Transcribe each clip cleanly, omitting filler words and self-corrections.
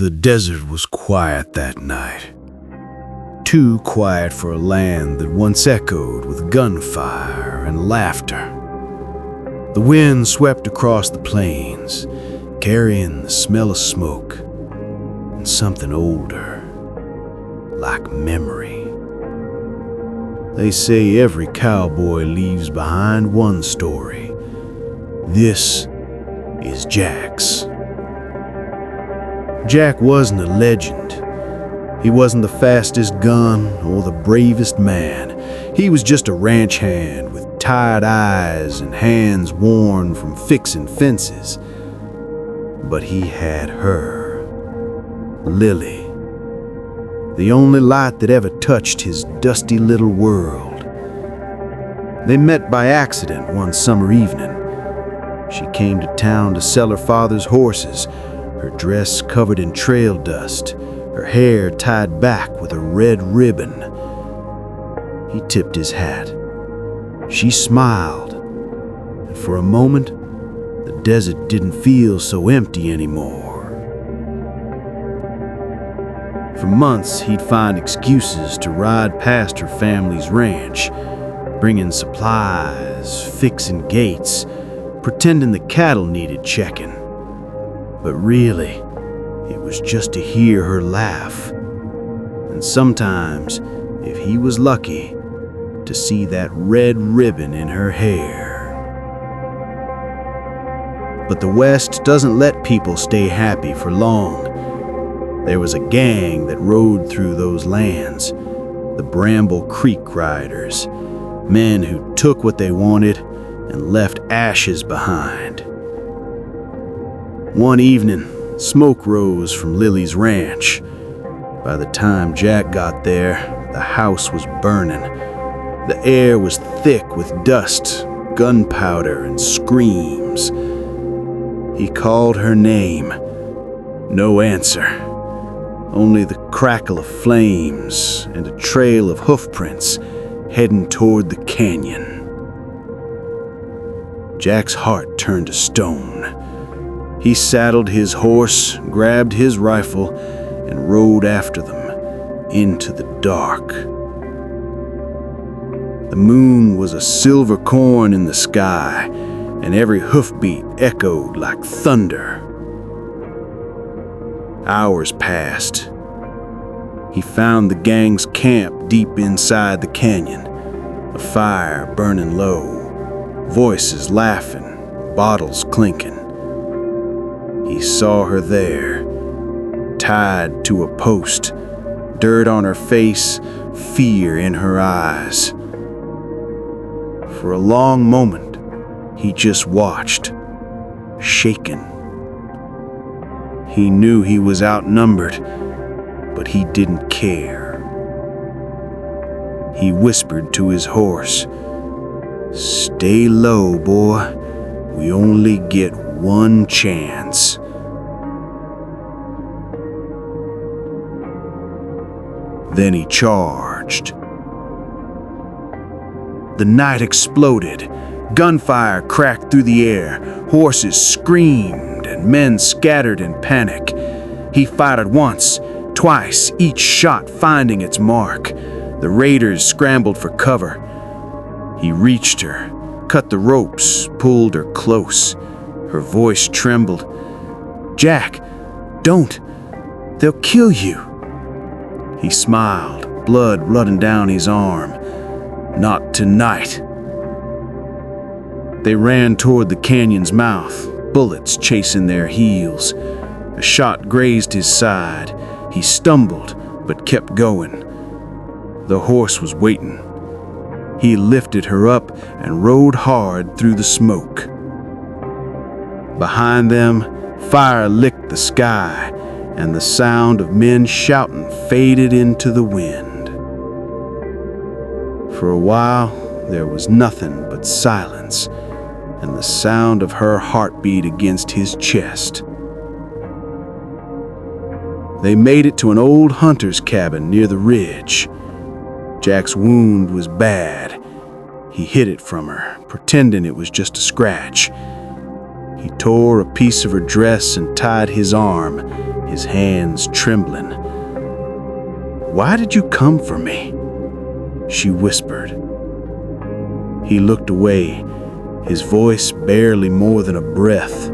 The desert was quiet that night. Too quiet for a land that once echoed with gunfire and laughter. The wind swept across the plains, carrying the smell of smoke and something older, like memory. They say every cowboy leaves behind one story. This is Jack's. Jack wasn't a legend. He wasn't the fastest gun or the bravest man. He was just a ranch hand with tired eyes and hands worn from fixing fences. But he had her, Lily, the only light that ever touched his dusty little world. They met by accident one summer evening. She came to town to sell her father's horses, her dress covered in trail dust, her hair tied back with a red ribbon. He tipped his hat. She smiled, and for a moment, the desert didn't feel so empty anymore. For months, he'd find excuses to ride past her family's ranch, bringing supplies, fixing gates, pretending the cattle needed checking. But really, it was just to hear her laugh. And sometimes, if he was lucky, to see that red ribbon in her hair. But the West doesn't let people stay happy for long. There was a gang that rode through those lands, the Bramble Creek Riders, men who took what they wanted and left ashes behind. One evening, smoke rose from Lily's ranch. By the time Jack got there, the house was burning. The air was thick with dust, gunpowder, and screams. He called her name. No answer. Only the crackle of flames and a trail of hoofprints heading toward the canyon. Jack's heart turned to stone. He saddled his horse, grabbed his rifle, and rode after them into the dark. The moon was a silver corn in the sky, and every hoofbeat echoed like thunder. Hours passed. He found the gang's camp deep inside the canyon, a fire burning low, voices laughing, bottles clinking. He saw her there, tied to a post, dirt on her face, fear in her eyes. For a long moment, he just watched, shaken. He knew he was outnumbered, but he didn't care. He whispered to his horse, "Stay low, boy. We only get one chance." Then he charged. The night exploded. Gunfire cracked through the air. Horses screamed and men scattered in panic. He fired once, twice, each shot finding its mark. The raiders scrambled for cover. He reached her, cut the ropes, pulled her close. Her voice trembled. "Jack, don't. They'll kill you." He smiled, blood running down his arm. "Not tonight." They ran toward the canyon's mouth, bullets chasing their heels. A shot grazed his side. He stumbled, but kept going. The horse was waiting. He lifted her up and rode hard through the smoke. Behind them, fire licked the sky, and the sound of men shouting faded into the wind. For a while, there was nothing but silence, and the sound of her heartbeat against his chest. They made it to an old hunter's cabin near the ridge. Jack's wound was bad. He hid it from her, pretending it was just a scratch. He tore a piece of her dress and tied his arm, his hands trembling. "Why did you come for me?" she whispered. He looked away, his voice barely more than a breath.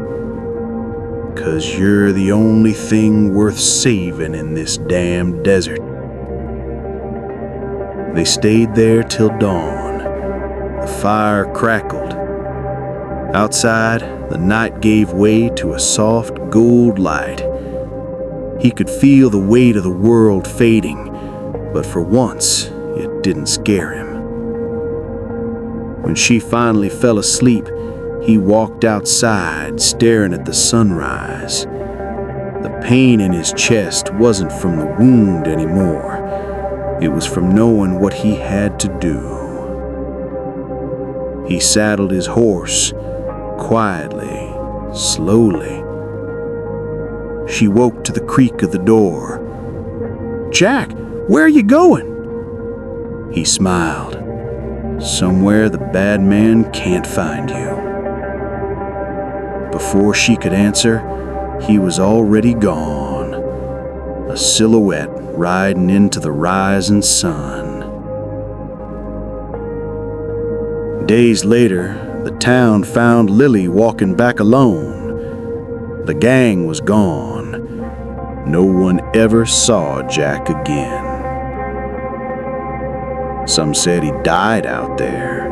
"'Cause you're the only thing worth saving in this damn desert." They stayed there till dawn. The fire crackled. Outside, the night gave way to a soft gold light. He could feel the weight of the world fading, but for once, it didn't scare him. When she finally fell asleep, he walked outside, staring at the sunrise. The pain in his chest wasn't from the wound anymore. It was from knowing what he had to do. He saddled his horse, quietly, slowly. She woke to the creak of the door. "Jack, where are you going?" He smiled. "Somewhere the bad man can't find you." Before she could answer, he was already gone, a silhouette riding into the rising sun. Days later, the town found Lily walking back alone. The gang was gone. No one ever saw Jack again. Some said he died out there.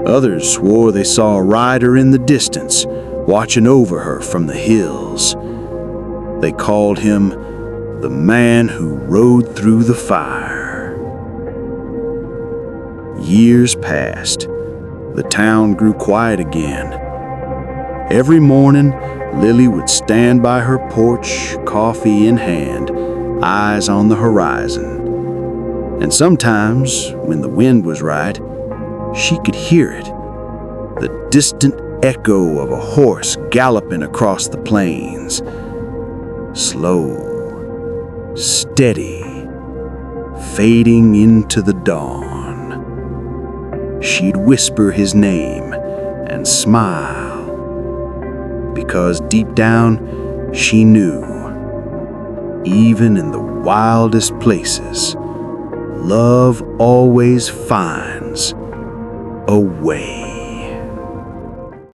Others swore they saw a rider in the distance, watching over her from the hills. They called him the man who rode through the fire. Years passed. The town grew quiet again. Every morning, Lily would stand by her porch, coffee in hand, eyes on the horizon. And sometimes, when the wind was right, she could hear it, the distant echo of a horse galloping across the plains. Slow, steady, fading into the dawn. She'd whisper his name and smile, because deep down she knew, even in the wildest places, love always finds a way.